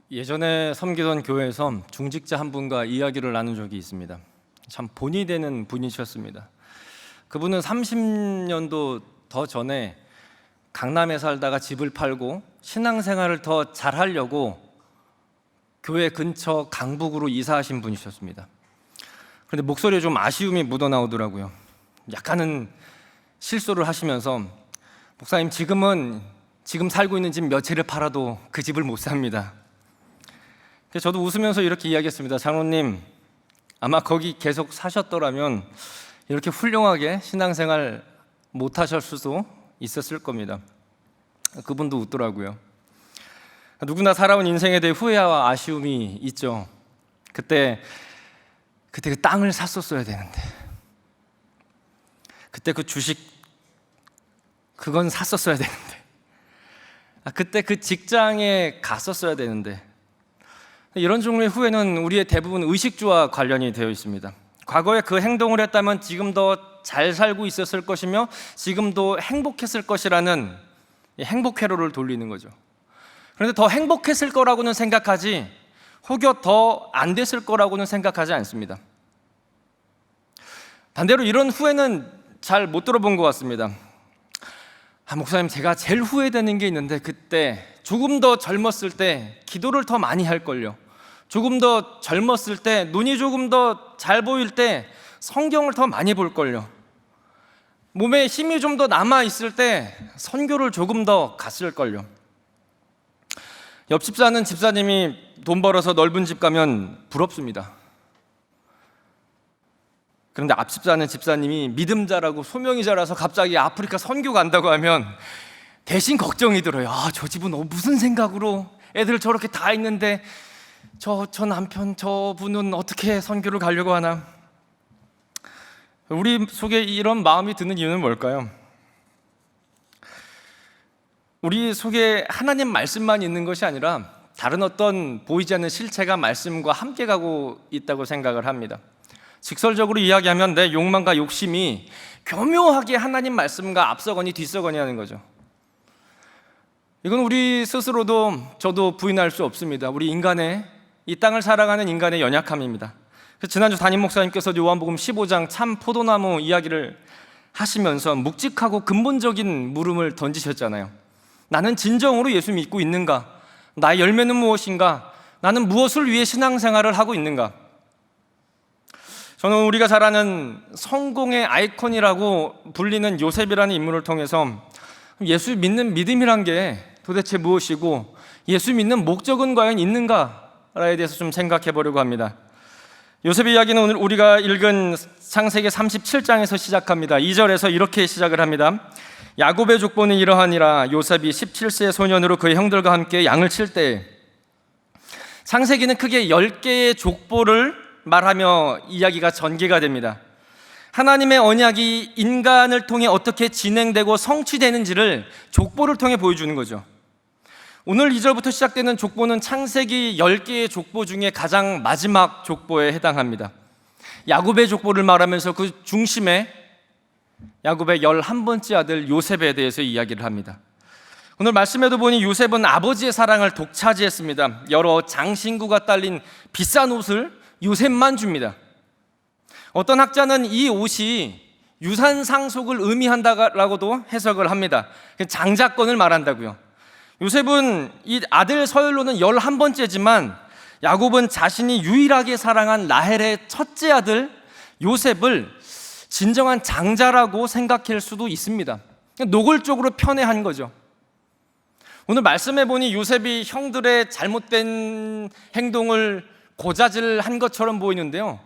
예전에 섬기던 교회에서 중직자 한 분과 이야기를 나눈 적이 있습니다. 참 본이 되는 분이셨습니다. 그분은 30년도 더 전에 강남에 살다가 집을 팔고 신앙생활을 더 잘하려고 교회 근처 강북으로 이사하신 분이셨습니다. 그런데 목소리에 좀 아쉬움이 묻어나오더라고요. 약간은 실소를 하시면서 목사님, 지금 살고 있는 집 몇 채를 팔아도 그 집을 못 삽니다. 그래서 저도 웃으면서 이렇게 이야기했습니다. 장로님, 아마 거기 계속 사셨더라면 이렇게 훌륭하게 신앙생활 못 하실 수도 있었을 겁니다. 그분도 웃더라고요. 누구나 살아온 인생에 대해 후회와 아쉬움이 있죠. 그때 그 땅을 샀었어야 되는데, 그때 그 주식 그건 샀었어야 되는데, 그때 그 직장에 갔었어야 되는데, 이런 종류의 후회는 우리의 대부분 의식주와 관련이 되어 있습니다. 과거에 그 행동을 했다면 지금 더 잘 살고 있었을 것이며 지금도 행복했을 것이라는 행복 회로를 돌리는 거죠. 그런데 더 행복했을 거라고는 생각하지, 혹여 더 안 됐을 거라고는 생각하지 않습니다. 반대로 이런 후회는 잘 못 들어본 것 같습니다. 목사님, 제가 제일 후회되는 게 있는데 그때 조금 더 젊었을 때 기도를 더 많이 할 걸요. 조금 더 젊었을 때, 눈이 조금 더 잘 보일 때 성경을 더 많이 볼 걸요. 몸에 힘이 좀 더 남아 있을 때 선교를 조금 더 갔을 걸요. 옆집 사는 집사님이 돈 벌어서 넓은 집 가면 부럽습니다. 그런데 앞집 사는 집사님이 믿음자라고 소명이 자라서 갑자기 아프리카 선교 간다고 하면 대신 걱정이 들어요. 저 집은 무슨 생각으로 애들 저렇게 다 있는데 저 남편, 저분은 어떻게 선교를 가려고 하나. 우리 속에 이런 마음이 드는 이유는 뭘까요? 우리 속에 하나님 말씀만 있는 것이 아니라 다른 어떤 보이지 않는 실체가 말씀과 함께 가고 있다고 생각을 합니다. 직설적으로 이야기하면 내 욕망과 욕심이 교묘하게 하나님 말씀과 앞서거니 뒤서거니 하는 거죠. 이건 우리 스스로도 저도 부인할 수 없습니다. 우리 인간의, 이 땅을 살아가는 인간의 연약함입니다. 지난주 담임 목사님께서 요한복음 15장 참 포도나무 이야기를 하시면서 묵직하고 근본적인 물음을 던지셨잖아요. 나는 진정으로 예수 믿고 있는가? 나의 열매는 무엇인가? 나는 무엇을 위해 신앙생활을 하고 있는가? 저는 우리가 잘 아는 성공의 아이콘이라고 불리는 요셉이라는 인물을 통해서 예수 믿는 믿음이란 게 도대체 무엇이고 예수 믿는 목적은 과연 있는가에 대해서 좀 생각해 보려고 합니다. 요셉의 이야기는 오늘 우리가 읽은 창세기 37장에서 시작합니다. 2절에서 이렇게 시작을 합니다. 야곱의 족보는 이러하니라. 요셉이 17세의 소년으로 그의 형들과 함께 양을 칠 때. 창세기는 크게 10개의 족보를 말하며 이야기가 전개가 됩니다. 하나님의 언약이 인간을 통해 어떻게 진행되고 성취되는지를 족보를 통해 보여주는 거죠. 오늘 2절부터 시작되는 족보는 창세기 10개의 족보 중에 가장 마지막 족보에 해당합니다. 야곱의 족보를 말하면서 그 중심에 야곱의 11번째 아들 요셉에 대해서 이야기를 합니다. 오늘 말씀에도 보니 요셉은 아버지의 사랑을 독차지했습니다. 여러 장신구가 딸린 비싼 옷을 요셉만 줍니다. 어떤 학자는 이 옷이 유산 상속을 의미한다라고도 해석을 합니다. 장자권을 말한다고요. 요셉은 이 아들 서열로는 11번째지만 야곱은 자신이 유일하게 사랑한 라헬의 첫째 아들 요셉을 진정한 장자라고 생각할 수도 있습니다. 노골적으로 편애한 거죠. 오늘 말씀해 보니 요셉이 형들의 잘못된 행동을 고자질한 것처럼 보이는데요,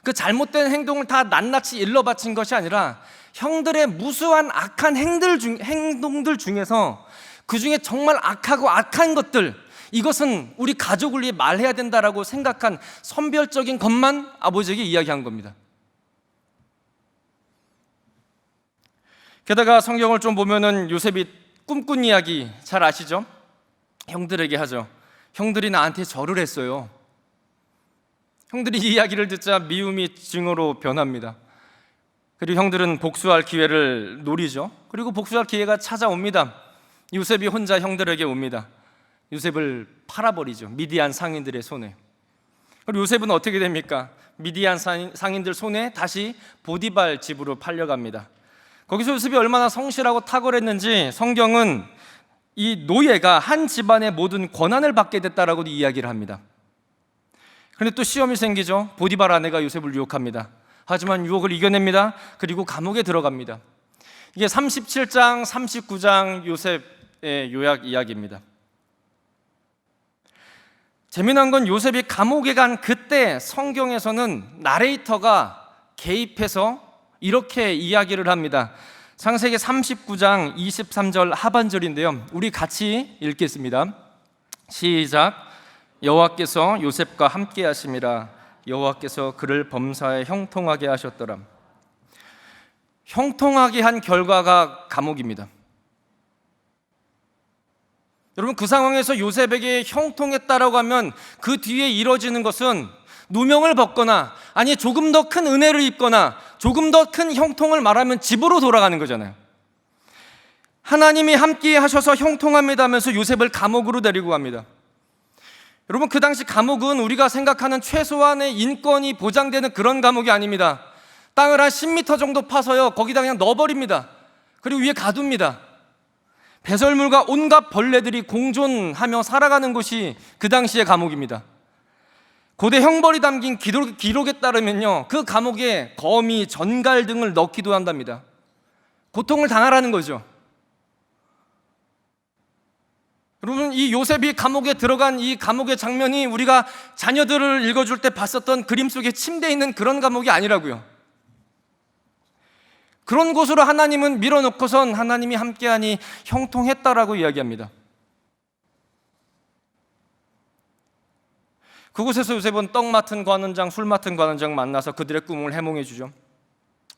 그 잘못된 행동을 다 낱낱이 일러바친 것이 아니라 형들의 무수한 악한 행동들 중에서 그 중에 정말 악하고 악한 것들, 이것은 우리 가족을 위해 말해야 된다라고 생각한 선별적인 것만 아버지에게 이야기한 겁니다. 게다가 성경을 좀 보면은 요셉이 꿈꾼 이야기 잘 아시죠? 형들에게 하죠. 형들이 나한테 절을 했어요. 형들이 이 이야기를 듣자 미움이 증오로 변합니다. 그리고 형들은 복수할 기회를 노리죠. 그리고 복수할 기회가 찾아옵니다. 요셉이 혼자 형들에게 옵니다. 요셉을 팔아버리죠. 미디안 상인들의 손에. 그리고 요셉은 어떻게 됩니까? 미디안 상인들 손에 다시 보디발 집으로 팔려갑니다. 거기서 요셉이 얼마나 성실하고 탁월했는지 성경은 이 노예가 한 집안의 모든 권한을 받게 됐다라고도 이야기를 합니다. 그런데 또 시험이 생기죠. 보디발 아내가 요셉을 유혹합니다. 하지만 유혹을 이겨냅니다. 그리고 감옥에 들어갑니다. 이게 37장, 39장 요셉의 요약 이야기입니다. 재미난 건 요셉이 감옥에 간 그때 성경에서는 나레이터가 개입해서 이렇게 이야기를 합니다. 창세기 39장 23절 하반절인데요. 우리 같이 읽겠습니다. 시작. 여호와께서 요셉과 함께 하심이라. 여호와께서 그를 범사에 형통하게 하셨더라. 형통하게 한 결과가 감옥입니다. 여러분, 그 상황에서 요셉에게 형통했다라고 하면 그 뒤에 이뤄지는 것은 누명을 벗거나, 아니 조금 더 큰 은혜를 입거나 조금 더 큰 형통을 말하면 집으로 돌아가는 거잖아요. 하나님이 함께 하셔서 형통합니다 하면서 요셉을 감옥으로 데리고 갑니다. 여러분, 그 당시 감옥은 우리가 생각하는 최소한의 인권이 보장되는 그런 감옥이 아닙니다. 땅을 한 10m 정도 파서요, 거기다 그냥 넣어버립니다. 그리고 위에 가둡니다. 배설물과 온갖 벌레들이 공존하며 살아가는 곳이 그 당시의 감옥입니다. 고대 형벌이 담긴 기록에 따르면요, 그 감옥에 거미, 전갈 등을 넣기도 한답니다. 고통을 당하라는 거죠. 여러분, 이 요셉이 감옥에 들어간 이 감옥의 장면이 우리가 자녀들을 읽어줄 때 봤었던 그림 속에 침대에 있는 그런 감옥이 아니라고요. 그런 곳으로 하나님은 밀어놓고선 하나님이 함께하니 형통했다라고 이야기합니다. 그곳에서 요셉은 떡 맡은 관원장, 술 맡은 관원장 만나서 그들의 꿈을 해몽해 주죠.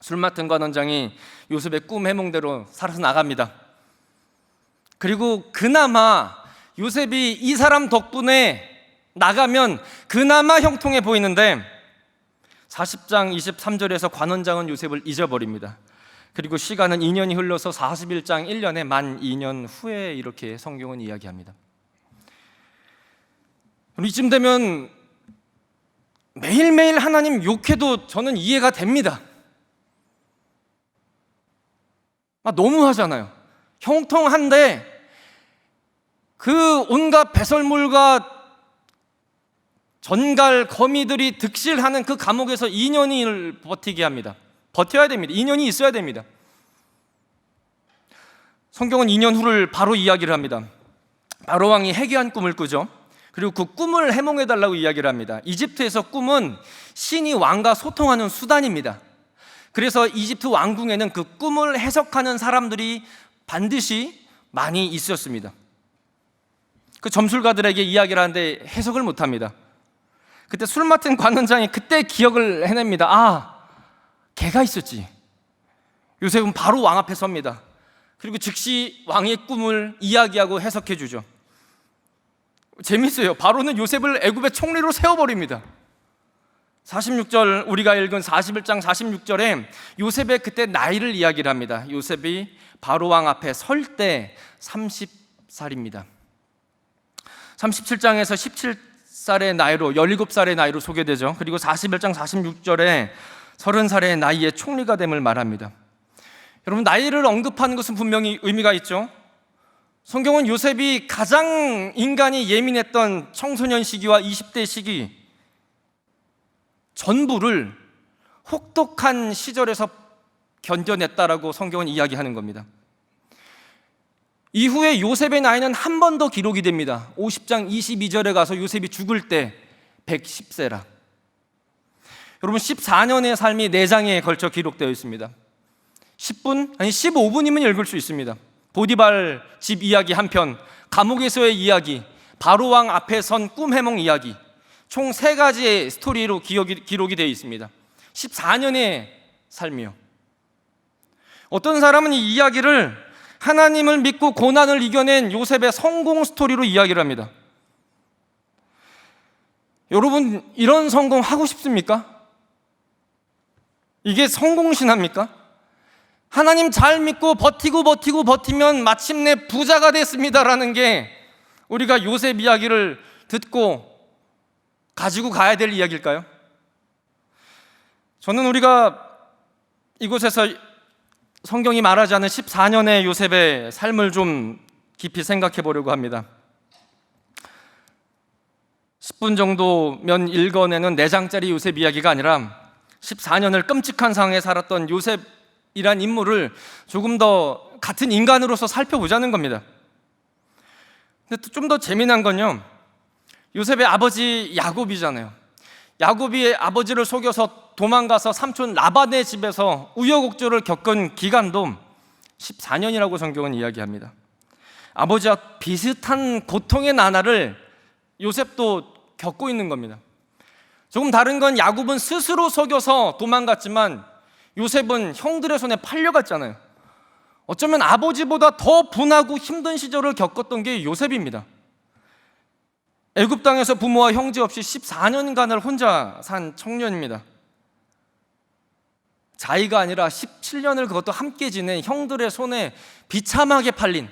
술 맡은 관원장이 요셉의 꿈 해몽대로 살아서 나갑니다. 그리고 그나마 요셉이 이 사람 덕분에 나가면 그나마 형통해 보이는데 40장 23절에서 관원장은 요셉을 잊어버립니다. 그리고 시간은 2년이 흘러서 41장 1년에 만 2년 후에 이렇게 성경은 이야기합니다. 이쯤 되면 매일매일 하나님 욕해도 저는 이해가 됩니다. 너무하잖아요. 형통한데 그 온갖 배설물과 전갈, 거미들이 득실하는 그 감옥에서 2년을 버티게 합니다. 버텨야 됩니다. 2년이 있어야 됩니다. 성경은 2년 후를 바로 이야기를 합니다. 바로 왕이 해괴한 꿈을 꾸죠. 그리고 그 꿈을 해몽해달라고 이야기를 합니다. 이집트에서 꿈은 신이 왕과 소통하는 수단입니다. 그래서 이집트 왕궁에는 그 꿈을 해석하는 사람들이 반드시 많이 있었습니다. 그 점술가들에게 이야기를 하는데 해석을 못합니다. 그때 술 맡은 관원장이 그때 기억을 해냅니다. 걔가 있었지. 요셉은 바로 왕 앞에 섭니다. 그리고 즉시 왕의 꿈을 이야기하고 해석해 주죠. 재밌어요. 바로는 요셉을 애굽의 총리로 세워버립니다. 46절, 우리가 읽은 41장 46절에 요셉의 그때 나이를 이야기를 합니다. 요셉이 바로 왕 앞에 설 때 30살입니다. 37장에서 17살의 나이로, 17살의 나이로 소개되죠. 그리고 41장 46절에 30살의 나이에 총리가 됨을 말합니다. 여러분, 나이를 언급하는 것은 분명히 의미가 있죠. 성경은 요셉이 가장 인간이 예민했던 청소년 시기와 20대 시기 전부를 혹독한 시절에서 견뎌냈다라고 성경은 이야기하는 겁니다. 이후에 요셉의 나이는 한 번 더 기록이 됩니다. 50장 22절에 가서 요셉이 죽을 때 110세라. 여러분, 14년의 삶이 4장에 걸쳐 기록되어 있습니다. 10분, 아니 15분이면 읽을 수 있습니다. 보디발 집 이야기 한편, 감옥에서의 이야기, 바로왕 앞에 선 꿈 해몽 이야기, 총 3가지의 스토리로 기록이 되어 있습니다. 14년의 삶이요. 어떤 사람은 이 이야기를 하나님을 믿고 고난을 이겨낸 요셉의 성공 스토리로 이야기를 합니다. 여러분, 이런 성공 하고 싶습니까? 이게 성공신화입니까? 하나님 잘 믿고 버티면 마침내 부자가 됐습니다라는 게 우리가 요셉 이야기를 듣고 가지고 가야 될 이야기일까요? 저는 우리가 이곳에서 성경이 말하지 않은 14년의 요셉의 삶을 좀 깊이 생각해 보려고 합니다. 10분 정도면 읽어내는 4장짜리 요셉 이야기가 아니라 14년을 끔찍한 상황에 살았던 요셉이란 인물을 조금 더 같은 인간으로서 살펴보자는 겁니다. 근데 좀 더 재미난 건요, 요셉의 아버지 야곱이잖아요. 야곱이 아버지를 속여서 도망가서 삼촌 라반의 집에서 우여곡절을 겪은 기간도 14년이라고 성경은 이야기합니다. 아버지와 비슷한 고통의 나날을 요셉도 겪고 있는 겁니다. 조금 다른 건 야곱은 스스로 속여서 도망갔지만 요셉은 형들의 손에 팔려갔잖아요. 어쩌면 아버지보다 더 분하고 힘든 시절을 겪었던 게 요셉입니다. 애굽 땅에서 부모와 형제 없이 14년간을 혼자 산 청년입니다. 자의가 아니라 17년을 그것도 함께 지낸 형들의 손에 비참하게 팔린,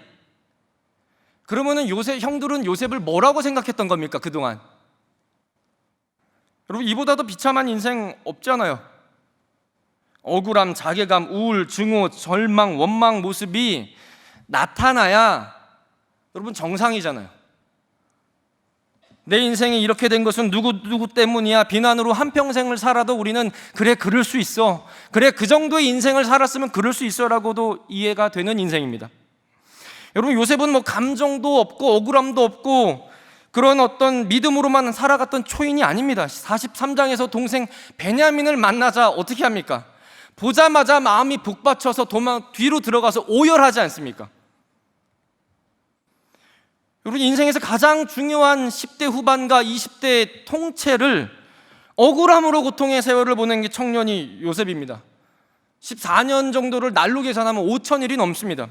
그러면은 형들은 요셉을 뭐라고 생각했던 겁니까, 그동안? 여러분, 이보다 더 비참한 인생 없잖아요. 억울함, 자괴감, 우울, 증오, 절망, 원망 모습이 나타나야 여러분 정상이잖아요. 내 인생이 이렇게 된 것은 누구 때문이야, 비난으로 한평생을 살아도 우리는 그래, 그럴 수 있어, 그래, 그 정도의 인생을 살았으면 그럴 수 있어 라고도 이해가 되는 인생입니다. 여러분, 요셉은 뭐 감정도 없고 억울함도 없고 그런 어떤 믿음으로만 살아갔던 초인이 아닙니다. 43장에서 동생 베냐민을 만나자 어떻게 합니까? 보자마자 마음이 북받쳐서 뒤로 들어가서 오열하지 않습니까? 여러분, 인생에서 가장 중요한 10대 후반과 20대 통째를 억울함으로 고통의 세월을 보낸 게 청년이 요셉입니다. 14년 정도를 날로 계산하면 5,000일이 넘습니다.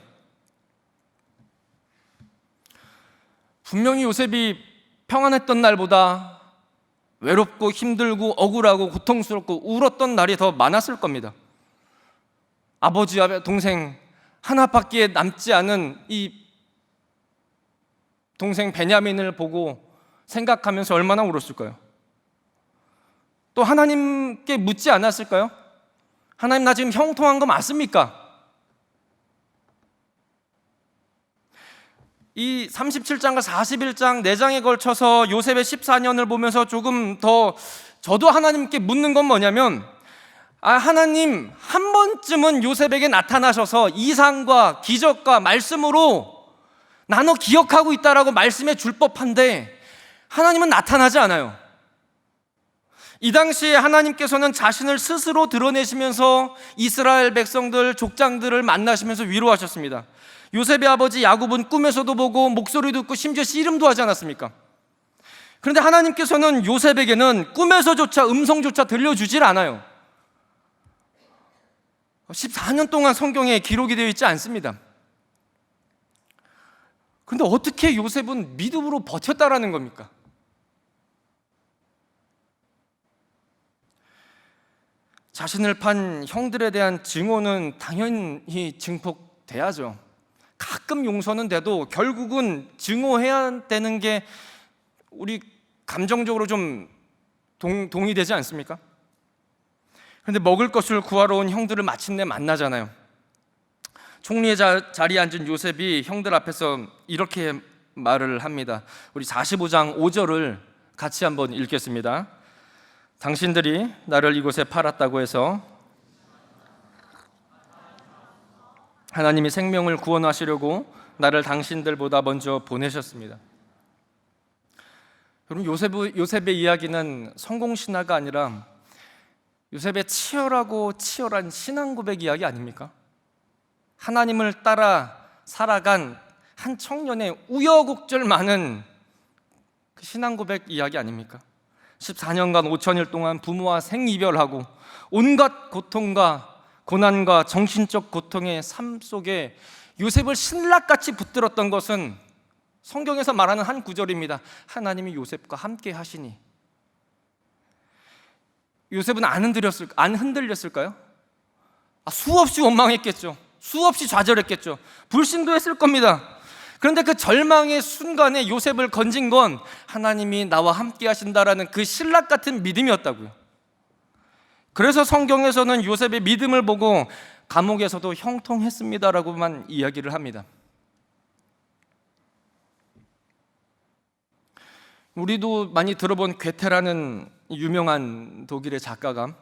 분명히 요셉이 평안했던 날보다 외롭고 힘들고 억울하고 고통스럽고 울었던 날이 더 많았을 겁니다. 아버지와 동생 하나밖에 남지 않은 이 동생 베냐민을 보고 생각하면서 얼마나 울었을까요? 또 하나님께 묻지 않았을까요? 하나님, 나 지금 형통한 거 맞습니까? 이 37장과 41장 4장에 걸쳐서 요셉의 14년을 보면서 조금 더 저도 하나님께 묻는 건 뭐냐면, 하나님, 한 번쯤은 요셉에게 나타나셔서 이상과 기적과 말씀으로 나 너 기억하고 있다라고 말씀해 줄 법한데 하나님은 나타나지 않아요. 이 당시에 하나님께서는 자신을 스스로 드러내시면서 이스라엘 백성들, 족장들을 만나시면서 위로하셨습니다. 요셉의 아버지 야곱은 꿈에서도 보고 목소리도 듣고 심지어 씨름도 하지 않았습니까? 그런데 하나님께서는 요셉에게는 꿈에서조차 음성조차 들려주질 않아요. 14년 동안 성경에 기록이 되어 있지 않습니다. 그런데 어떻게 요셉은 믿음으로 버텼다라는 겁니까? 자신을 판 형들에 대한 증오는 당연히 증폭돼야죠. 가끔 용서는 돼도 결국은 증오해야 되는 게 우리 감정적으로 좀 동의되지 않습니까? 그런데 먹을 것을 구하러 온 형들을 마침내 만나잖아요. 총리의 자리에 앉은 요셉이 형들 앞에서 이렇게 말을 합니다. 우리 45장 5절을 같이 한번 읽겠습니다. 당신들이 나를 이곳에 팔았다고 해서 하나님이 생명을 구원하시려고 나를 당신들보다 먼저 보내셨습니다. 여러분, 요셉의 이야기는 성공신화가 아니라 요셉의 치열하고 치열한 신앙 고백 이야기 아닙니까? 하나님을 따라 살아간 한 청년의 우여곡절 많은 그 신앙 고백 이야기 아닙니까? 14년간 5,000일 동안 부모와 생이별하고 온갖 고통과 고난과 정신적 고통의 삶 속에 요셉을 신락같이 붙들었던 것은 성경에서 말하는 한 구절입니다. 하나님이 요셉과 함께 하시니. 요셉은 안 흔들렸을까요? 수없이 원망했겠죠. 수없이 좌절했겠죠. 불신도 했을 겁니다. 그런데 그 절망의 순간에 요셉을 건진 건 하나님이 나와 함께 하신다라는 그 신락 같은 믿음이었다고요. 그래서 성경에서는 요셉의 믿음을 보고 감옥에서도 형통했습니다라고만 이야기를 합니다. 우리도 많이 들어본 괴테라는 유명한 독일의 작가가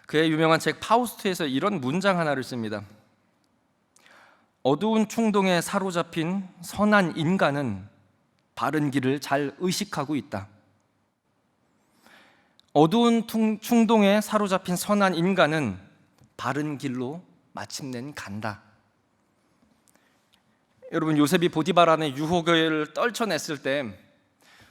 그의 유명한 책 파우스트에서 이런 문장 하나를 씁니다. 어두운 충동에 사로잡힌 선한 인간은 바른 길을 잘 의식하고 있다. 어두운 충동에 사로잡힌 선한 인간은 바른 길로 마침내 간다. 여러분, 요셉이 보디바라의 유혹을 떨쳐냈을 때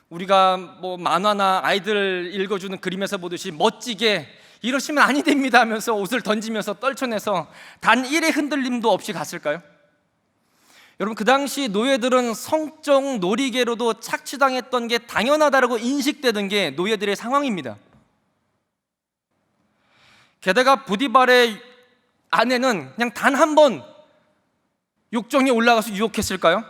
우리가 만화나 아이들 읽어주는 그림에서 보듯이 멋지게 이러시면 아니 됩니다 하면서 옷을 던지면서 떨쳐내서 단 1의 흔들림도 없이 갔을까요? 여러분, 그 당시 노예들은 성적 놀이개로도 착취당했던 게 당연하다고 인식되던 게 노예들의 상황입니다. 게다가 보디발의 아내는 그냥 단 한 번 욕정에 올라가서 유혹했을까요?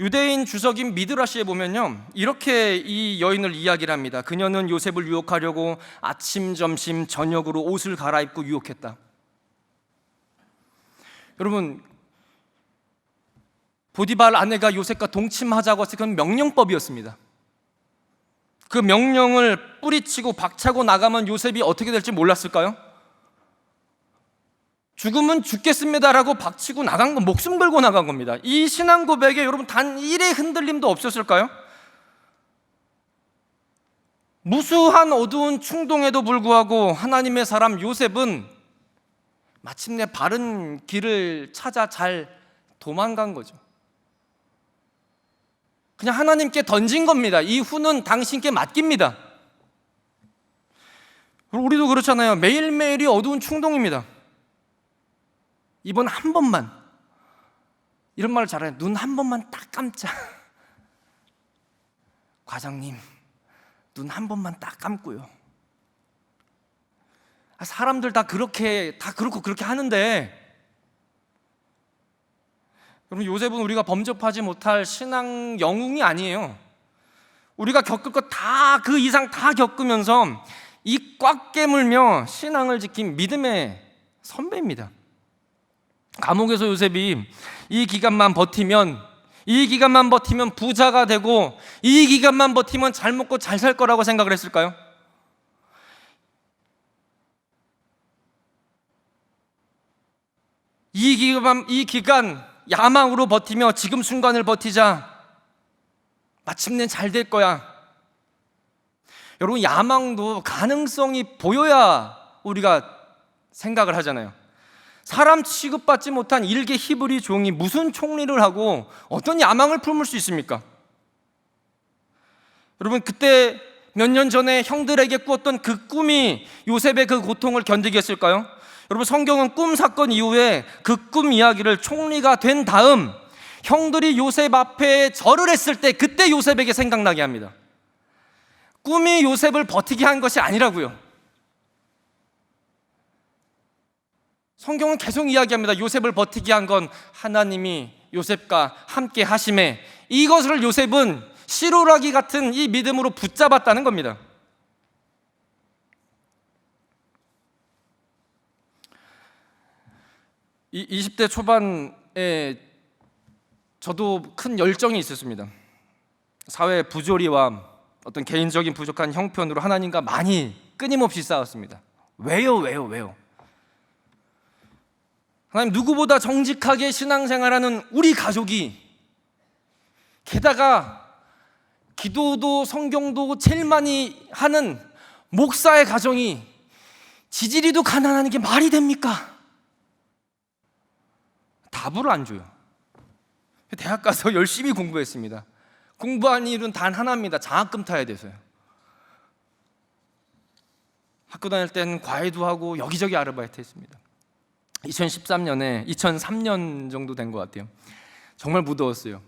유대인 주석인 미드라시에 보면요, 이렇게 이 여인을 이야기를 합니다. 그녀는 요셉을 유혹하려고 아침, 점심, 저녁으로 옷을 갈아입고 유혹했다. 여러분, 보디발 아내가 요셉과 동침하자고 해서 그건 명령법이었습니다. 그 명령을 뿌리치고 박차고 나가면 요셉이 어떻게 될지 몰랐을까요? 죽으면 죽겠습니다라고 박치고 나간 건 목숨 걸고 나간 겁니다. 이 신앙 고백에 여러분 단 1의 흔들림도 없었을까요? 무수한 어두운 충동에도 불구하고 하나님의 사람 요셉은 마침내 바른 길을 찾아 잘 도망간 거죠. 그냥 하나님께 던진 겁니다. 이 후는 당신께 맡깁니다. 우리도 그렇잖아요. 매일매일이 어두운 충동입니다. 이번 한 번만, 이런 말을 잘해요. 눈 한 번만 딱 감자. 과장님, 눈 한 번만 딱 감고요. 사람들 다 그렇고 그렇게 하는데, 여러분, 요셉은 우리가 범접하지 못할 신앙 영웅이 아니에요. 우리가 겪을 것 다 그 이상 다 겪으면서 이 꽉 깨물며 신앙을 지킨 믿음의 선배입니다. 감옥에서 요셉이 이 기간만 버티면 부자가 되고 이 기간만 버티면 잘 먹고 잘 살 거라고 생각을 했을까요? 이 기간 야망으로 버티며 지금 순간을 버티자 마침내 잘 될 거야. 여러분, 야망도 가능성이 보여야 우리가 생각을 하잖아요. 사람 취급받지 못한 일개 히브리 종이 무슨 총리를 하고 어떤 야망을 품을 수 있습니까? 여러분, 그때 몇 년 전에 형들에게 꾸었던 그 꿈이 요셉의 그 고통을 견디게 했을까요? 여러분, 성경은 꿈 사건 이후에 그 꿈 이야기를 총리가 된 다음 형들이 요셉 앞에 절을 했을 때 그때 요셉에게 생각나게 합니다. 꿈이 요셉을 버티게 한 것이 아니라고요. 성경은 계속 이야기합니다. 요셉을 버티게 한 건 하나님이 요셉과 함께 하심에, 이것을 요셉은 시로라기 같은 이 믿음으로 붙잡았다는 겁니다. 이 20대 초반에 저도 큰 열정이 있었습니다. 사회 부조리와 어떤 개인적인 부족한 형편으로 하나님과 많이 끊임없이 싸웠습니다. 왜요? 하나님, 누구보다 정직하게 신앙생활하는 우리 가족이, 게다가 기도도 성경도 제일 많이 하는 목사의 가정이 지지리도 가난한 게 말이 됩니까? 답을 안 줘요. 대학 가서 열심히 공부했습니다. 공부한 일은 단 하나입니다. 장학금 타야 돼서요. 학교 다닐 땐 과외도 하고 여기저기 아르바이트 했습니다. 2003년 정도 된 것 같아요. 정말 무더웠어요.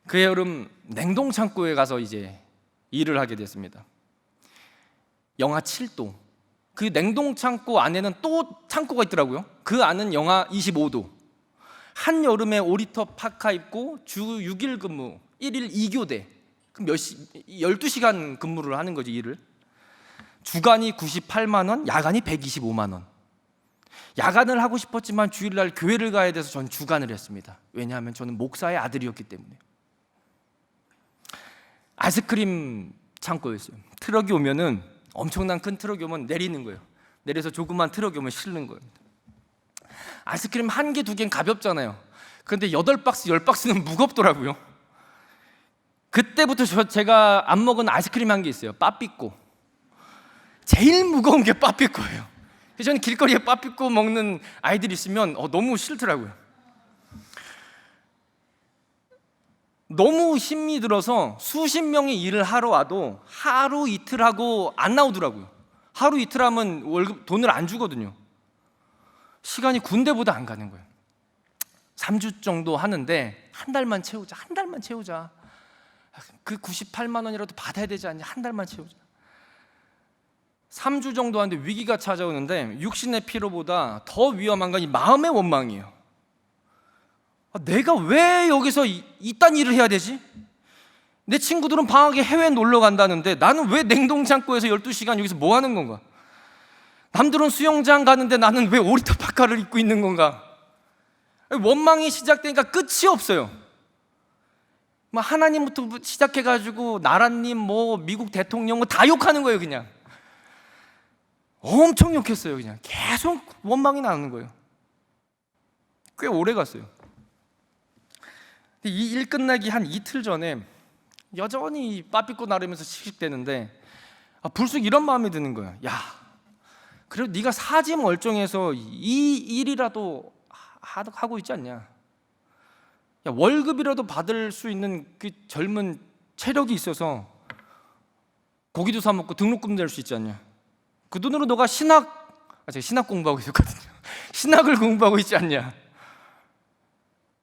그 여름 냉동 창고에 가서 이제 일을 하게 됐습니다. 영하 7도. 그 냉동 창고 안에는 또 창고가 있더라고요. 그 안은 영하 25도. 한여름에 5리터 파카 입고 주 6일 근무, 1일 2교대, 그럼 12시간 근무를 하는 거지, 일을. 주간이 98만 원, 야간이 125만 원. 야간을 하고 싶었지만 주일날 교회를 가야 돼서 전 주간을 했습니다. 왜냐하면 저는 목사의 아들이었기 때문에. 아이스크림 창고였어요. 트럭이 오면은, 엄청난 큰 트럭이 오면 내리는 거예요. 내려서 조그만 트럭이 오면 실는 거예요. 아이스크림 한 개, 두 개는 가볍잖아요. 그런데 8박스, 10박스는 무겁더라고요. 그때부터 제가 안 먹은 아이스크림 한 개 있어요. 빠삐꼬. 제일 무거운 게 빠삐꼬예요. 저는 길거리에 빠삐꼬 먹는 아이들이 있으면 너무 싫더라고요. 너무 힘이 들어서 수십 명이 일을 하러 와도 하루 이틀 하고 안 나오더라고요. 하루 이틀 하면 월급, 돈을 안 주거든요. 시간이 군대보다 안 가는 거예요. 3주 정도 하는데 한 달만 채우자, 한 달만 채우자. 그 98만 원이라도 받아야 되지 않냐, 한 달만 채우자. 3주 정도 하는데 위기가 찾아오는데 육신의 피로보다 더 위험한 건 이 마음의 원망이에요. 내가 왜 여기서 이딴 일을 해야 되지? 내 친구들은 방학에 해외 놀러 간다는데 나는 왜 냉동창고에서 12시간 여기서 뭐 하는 건가? 남들은 수영장 가는데 나는 왜 5리터 파카를 입고 있는 건가? 원망이 시작되니까 끝이 없어요. 하나님부터 시작해가지고 나라님, 미국 대통령 다 욕하는 거예요. 그냥 엄청 욕했어요. 그냥 계속 원망이 나는 거예요. 꽤 오래 갔어요. 이 일 끝나기 한 이틀 전에 여전히 빠삐꼬 나르면서 씩씩대는데 불쑥 이런 마음이 드는 거예요. 야, 그래도 네가 사지 멀쩡해서 이 일이라도 하고 있지 않냐? 야, 월급이라도 받을 수 있는 그 젊은 체력이 있어서 고기도 사 먹고 등록금 낼 수 있지 않냐? 그 돈으로 너가 제가 신학 공부하고 있었거든요. 신학을 공부하고 있지 않냐?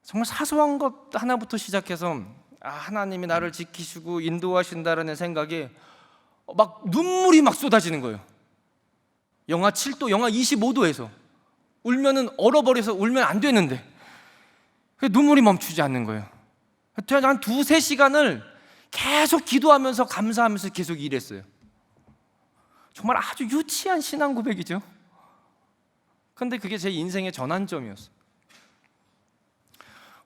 정말 사소한 것 하나부터 시작해서 하나님이 나를 지키시고 인도하신다라는 생각에 막 눈물이 막 쏟아지는 거예요. 영하 7도, 영하 25도에서 울면은 얼어버려서 울면 안 되는데 눈물이 멈추지 않는 거예요. 한 2-3시간을 계속 기도하면서 감사하면서 계속 일했어요. 정말 아주 유치한 신앙 고백이죠. 그런데 그게 제 인생의 전환점이었어요.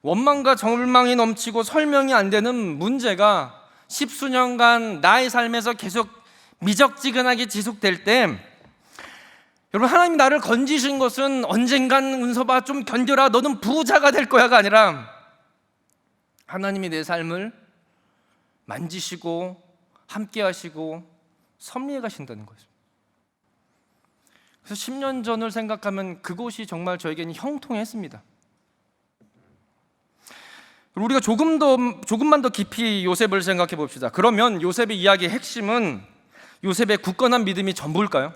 원망과 절망이 넘치고 설명이 안 되는 문제가 10수년간 나의 삶에서 계속 미적지근하게 지속될 때, 여러분, 하나님이 나를 건지신 것은 언젠간 은서봐 좀 견뎌라, 너는 부자가 될 거야가 아니라 하나님이 내 삶을 만지시고 함께 하시고 섭리해 가신다는 거죠. 그래서 10년 전을 생각하면 그곳이 정말 저에게는 형통했습니다. 우리가 조금만 더 깊이 요셉을 생각해 봅시다. 그러면 요셉의 이야기의 핵심은 요셉의 굳건한 믿음이 전부일까요?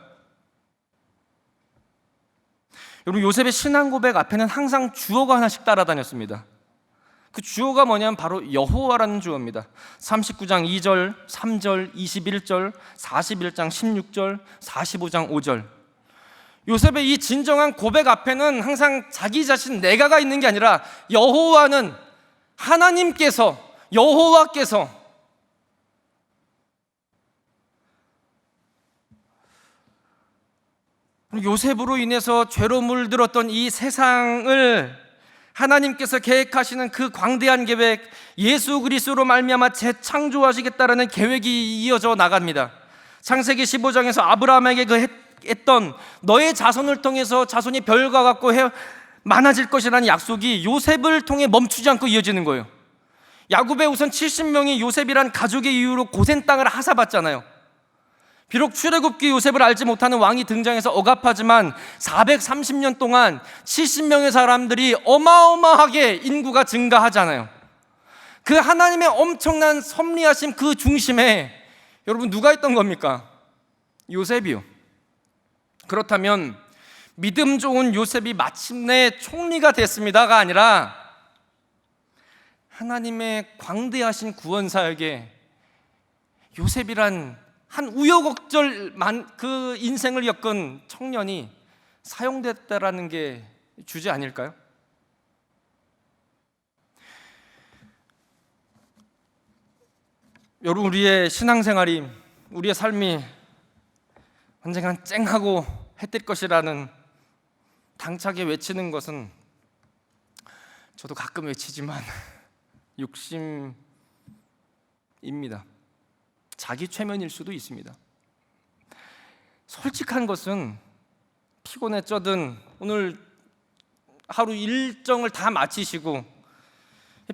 여러분, 요셉의 신앙 고백 앞에는 항상 주어가 하나씩 따라다녔습니다. 그 주어가 뭐냐면 바로 여호와라는 주어입니다. 39장 2절, 3절, 21절, 41장 16절, 45장 5절. 요셉의 이 진정한 고백 앞에는 항상 자기 자신 내가가 있는 게 아니라 여호와는, 하나님께서, 여호와께서 요셉으로 인해서 죄로 물들었던 이 세상을 하나님께서 계획하시는 그 광대한 계획, 예수 그리스도로 말미암아 재창조하시겠다라는 계획이 이어져 나갑니다. 창세기 15장에서 아브라함에게 했던 너의 자손을 통해서 자손이 별과 같고 많아질 것이라는 약속이 요셉을 통해 멈추지 않고 이어지는 거예요. 야곱의 우선 70명이 요셉이란 가족의 이유로 고센 땅을 하사받잖아요. 비록 출애굽기 요셉을 알지 못하는 왕이 등장해서 억압하지만 430년 동안 70명의 사람들이 어마어마하게 인구가 증가하잖아요. 그 하나님의 엄청난 섭리하심 그 중심에 여러분 누가 있던 겁니까? 요셉이요. 그렇다면 믿음 좋은 요셉이 마침내 총리가 됐습니다가 아니라 하나님의 광대하신 구원사에게 요셉이란 한 우여곡절만 그 인생을 겪은 청년이 사용됐다라는 게 주제 아닐까요? 여러분, 우리의 신앙생활이, 우리의 삶이 언젠간 쨍하고 해뜰 것이라는 당차게 외치는 것은 저도 가끔 외치지만 욕심입니다. 자기 최면일 수도 있습니다. 솔직한 것은 피곤에 쩌든 오늘 하루 일정을 다 마치시고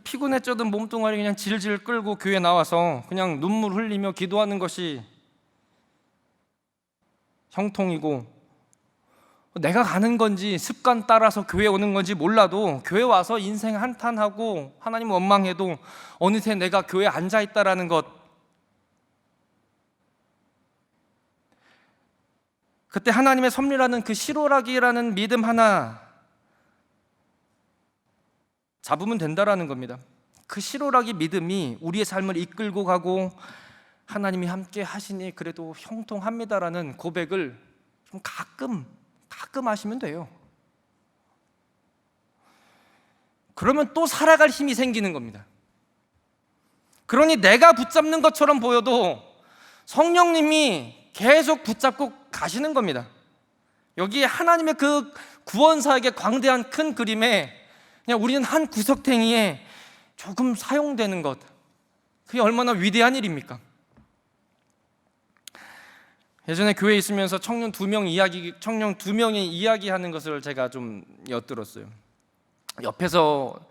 피곤에 쩌든 몸뚱아리 그냥 질질 끌고 교회 나와서 그냥 눈물 흘리며 기도하는 것이 형통이고, 내가 가는 건지 습관 따라서 교회 오는 건지 몰라도 교회 와서 인생 한탄하고 하나님 원망해도 어느새 내가 교회에 앉아있다라는 것, 그때 하나님의 섭리라는 그 실오라기라는 믿음 하나 잡으면 된다라는 겁니다. 그 실오라기 믿음이 우리의 삶을 이끌고 가고 하나님이 함께 하시니 그래도 형통합니다라는 고백을 좀 가끔 하시면 돼요. 그러면 또 살아갈 힘이 생기는 겁니다. 그러니 내가 붙잡는 것처럼 보여도 성령님이 계속 붙잡고 가시는 겁니다. 여기에 하나님의 그 구원사역의 광대한 큰 그림에 그냥 우리는 한 구석탱이에 조금 사용되는 것, 그게 얼마나 위대한 일입니까? 예전에 교회에 있으면서 청년 두 명이 이야기하는 것을 제가 좀 엿들었어요. 옆에서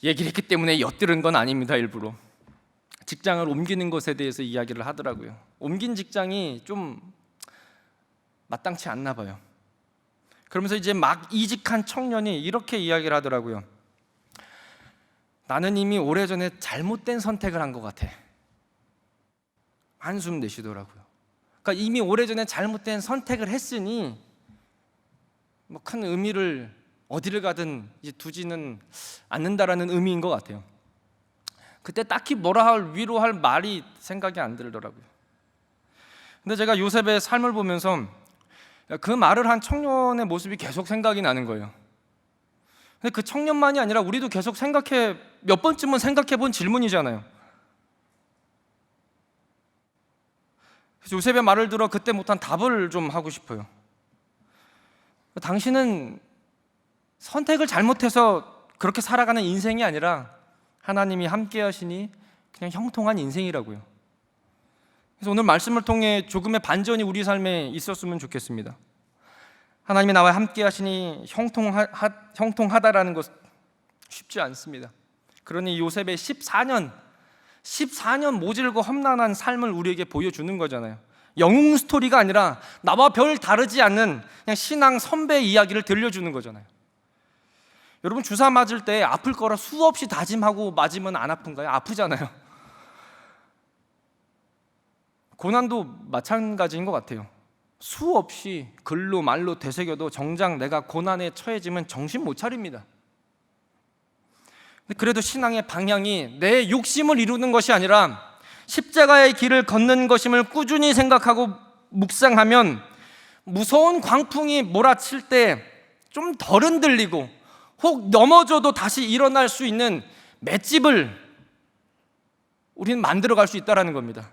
얘기를 했기 때문에 엿들은 건 아닙니다. 일부러 직장을 옮기는 것에 대해서 이야기를 하더라고요. 옮긴 직장이 좀 마땅치 않나 봐요. 그러면서 이제 막 이직한 청년이 이렇게 이야기를 하더라고요. 나는 이미 오래전에 잘못된 선택을 한 것 같아. 한숨 내쉬더라고요. 그러니까 이미 오래전에 잘못된 선택을 했으니 뭐 큰 의미를 어디를 가든 이제 두지는 않는다라는 의미인 것 같아요. 그때 딱히 뭐라 할, 위로할 말이 생각이 안 들더라고요. 근데 제가 요셉의 삶을 보면서 그 말을 한 청년의 모습이 계속 생각이 나는 거예요. 근데 그 청년만이 아니라 우리도 계속 몇 번쯤은 생각해 본 질문이잖아요. 그래서 요셉의 말을 들어 그때 못한 답을 좀 하고 싶어요. 당신은 선택을 잘못해서 그렇게 살아가는 인생이 아니라 하나님이 함께 하시니 그냥 형통한 인생이라고요. 그래서 오늘 말씀을 통해 조금의 반전이 우리 삶에 있었으면 좋겠습니다. 하나님이 나와 함께 하시니 형통하다라는 것 쉽지 않습니다. 그러니 요셉의 14년 모질고 험난한 삶을 우리에게 보여주는 거잖아요. 영웅 스토리가 아니라 나와 별 다르지 않는 그냥 신앙 선배 이야기를 들려주는 거잖아요. 여러분, 주사 맞을 때 아플 거라 수없이 다짐하고 맞으면 안 아픈가요? 아프잖아요. 고난도 마찬가지인 것 같아요. 수없이 글로 말로 되새겨도 정작 내가 고난에 처해지면 정신 못 차립니다. 그래도 신앙의 방향이 내 욕심을 이루는 것이 아니라 십자가의 길을 걷는 것임을 꾸준히 생각하고 묵상하면 무서운 광풍이 몰아칠 때 좀 덜 흔들리고 혹 넘어져도 다시 일어날 수 있는 맷집을 우리는 만들어갈 수 있다는 겁니다.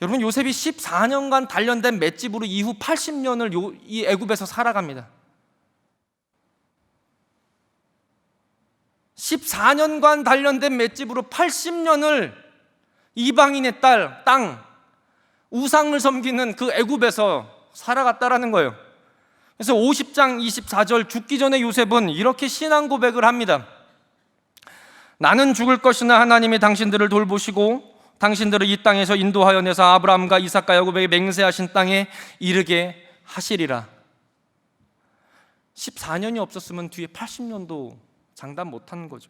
여러분, 요셉이 14년간 단련된 맷집으로 이후 80년을 이 애굽에서 살아갑니다. 14년간 단련된 맷집으로 80년을 이방인의 땅, 우상을 섬기는 그 애굽에서 살아갔다라는 거예요. 그래서 50장 24절 죽기 전에 요셉은 이렇게 신앙 고백을 합니다. 나는 죽을 것이나 하나님이 당신들을 돌보시고 당신들을 이 땅에서 인도하여 내서 아브라함과 이삭과 야곱에게 맹세하신 땅에 이르게 하시리라. 14년이 없었으면 뒤에 80년도 장담 못한 거죠.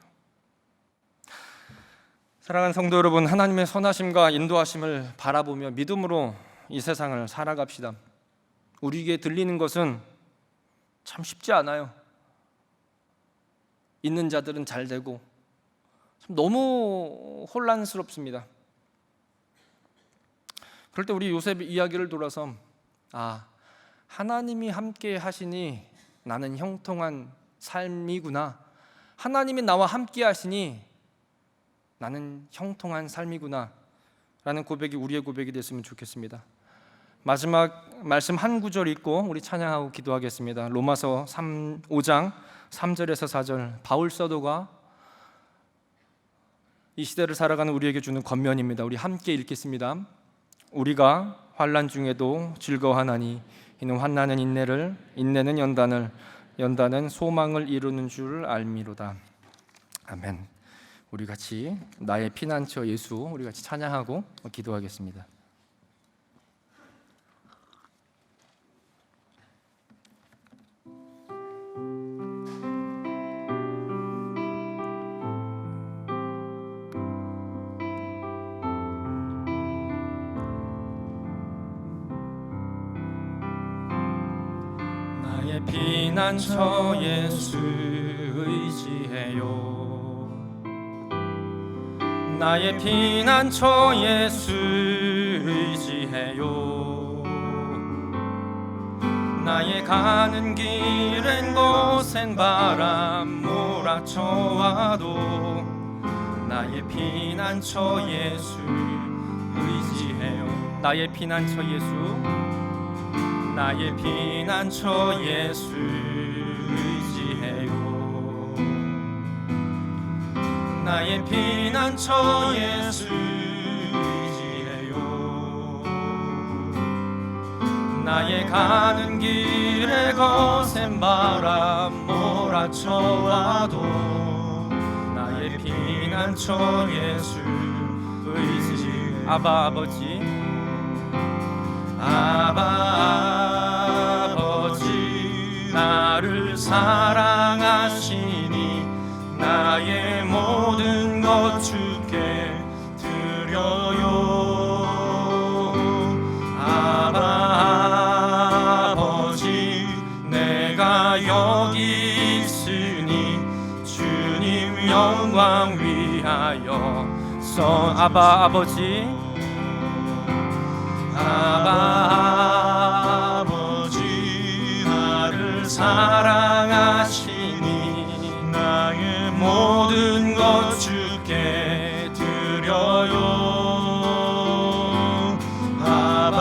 사랑하는 성도 여러분, 하나님의 선하심과 인도하심을 바라보며 믿음으로 이 세상을 살아갑시다. 우리에게 들리는 것은 참 쉽지 않아요. 있는 자들은 잘 되고 참 너무 혼란스럽습니다. 그럴 때 우리 요셉의 이야기를 돌아서 하나님이 함께 하시니 나는 형통한 삶이구나, 하나님이 나와 함께 하시니 나는 형통한 삶이구나, 라는 고백이 우리의 고백이 됐으면 좋겠습니다. 마지막 말씀 한 구절 읽고 우리 찬양하고 기도하겠습니다. 로마서 5장 3절에서 4절, 바울 사도가 이 시대를 살아가는 우리에게 주는 권면입니다. 우리 함께 읽겠습니다. 우리가 환난 중에도 즐거워하나니 이는 환난은 인내를, 인내는 연단을, 연단은 소망을 이루는 줄 알미로다. 아멘. 우리 같이 나의 피난처 예수, 우리 같이 찬양하고 기도하겠습니다. 나의 피난처 예수 의지해요. 나의 피난처 예수 의지해요. 나의 가는 길엔 곳엔 바람 몰아쳐와도 나의 피난처 예수 의지해요. 나의 피난처 예수, 나의 피난처 예수 의지해요. 나의 피난처 예수 의지해요. 나의 가는 길에 거센 바람 몰아쳐와도 나의 피난처 예수 의지해요. 아바 아버지, 아바 아버지, 나를 사랑하시니 나의 모든 것 주께 드려요. 아바 아버지, 내가 여기 있으니 주님 영광 위하여 아바 아버지, 아바 아버지, 나를 사랑하시니 나의 모든 것 주께 드려요. 아바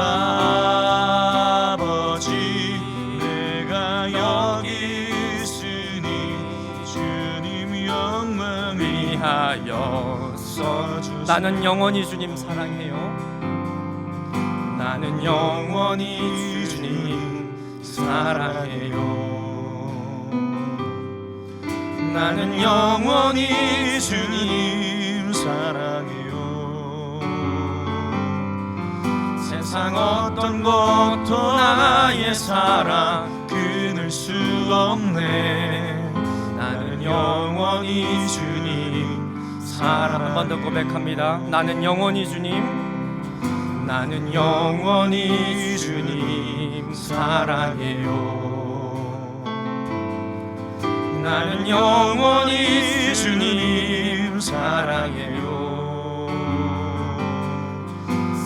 아버지, 내가 여기 있으니 주님 영광 위하여 써주세요. 나는 영원히 주님 사랑해요. 나는 영원히 주님 사랑해요. 나는 영원히 주님 사랑해요. 세상 어떤 것도 나의 사랑 끊을 수 없네. 나는 영원히 주님 사랑. 한 번 더 고백합니다. 나는 영원히 주님, 나는 영원히 주님 사랑해요. 나는 영원히 주님 사랑해요.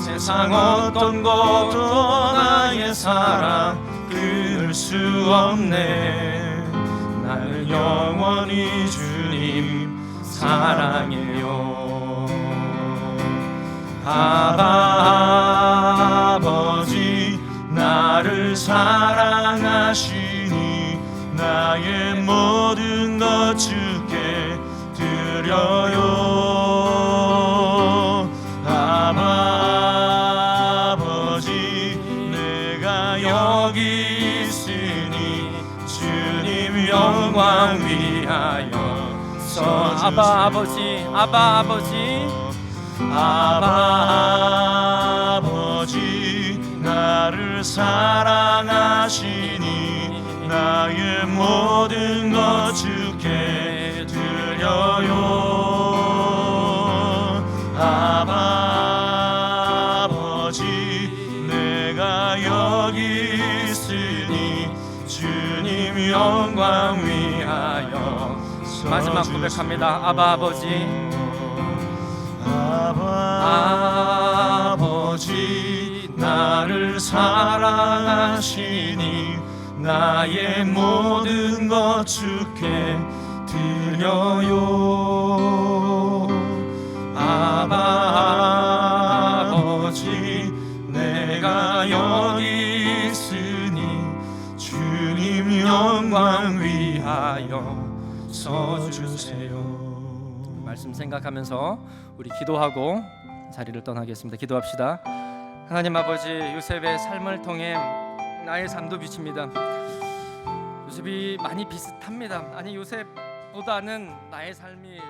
세상 어떤 것도 나의 사랑 끊을 수 없네. 나는 영원히 주님 사랑해요. 아바 아버지, 나를 사랑하시니 나의 모든 것 주께 드려요. 아바 아버지, 내가 여기 있으니 주님 영광 위하여 써주세요. 아바 아버지, 아바 아버지, 아바 아버지, 나를 사랑하시니 나의 모든 것 주께 드려요. 아바 아버지, 내가 여기 있으니 주님 영광 위하여. 마지막 고백합니다. 아바 아버지, 아바 아버지, 나를 사랑하시니 나의 모든 것 주께 드려요. 아바 주님 영광 위하여 서주세요. 말씀 생각하면서 우리 기도하고 자리를 떠나겠습니다. 기도합시다. 하나님 아버지, 요셉의 삶을 통해 나의 삶도 비칩니다. 요셉이 많이 비슷합니다. 아니, 요셉보다는 나의 삶이